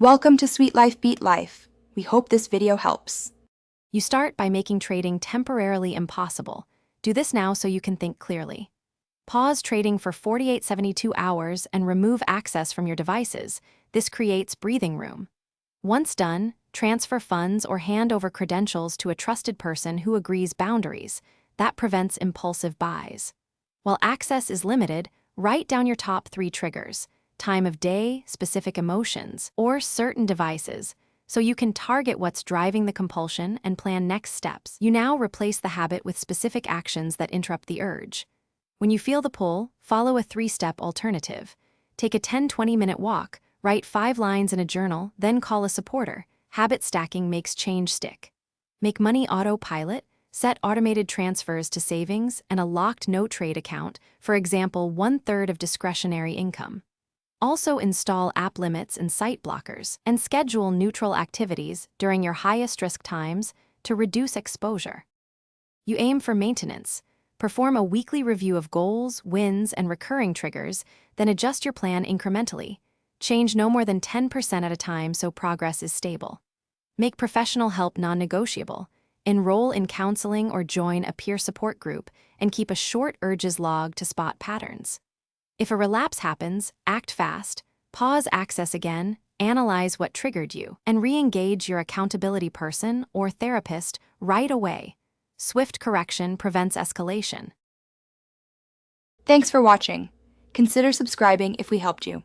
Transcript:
Welcome to Sweet Life Beat Life. We hope this video helps. You start by making trading temporarily impossible. Do this now so you can think clearly. Pause trading for 48-72 hours and remove access from your devices. This creates breathing room. Once done, transfer funds or hand over credentials to a trusted person who agrees boundaries. That prevents impulsive buys. While access is limited, write down your top 3 triggers: time of day, specific emotions, or certain devices, so you can target what's driving the compulsion and plan next steps. You now replace the habit with specific actions that interrupt the urge. When you feel the pull, follow a 3-step alternative. Take a 10-20-minute walk, write 5 lines in a journal, then call a supporter. Habit stacking makes change stick. Make money autopilot. Set automated transfers to savings and a locked no-trade account, for example, 1/3 of discretionary income. Also install app limits and site blockers, and schedule neutral activities during your highest risk times to reduce exposure. You aim for maintenance. Perform a weekly review of goals, wins, and recurring triggers, then adjust your plan incrementally. Change no more than 10% at a time so progress is stable. Make professional help non-negotiable. Enroll in counseling or join a peer support group, and keep a short urges log to spot patterns. If a relapse happens, act fast, pause access again, analyze what triggered you, and re-engage your accountability person or therapist right away. Swift correction prevents escalation. Thanks for watching. Consider subscribing if we helped you.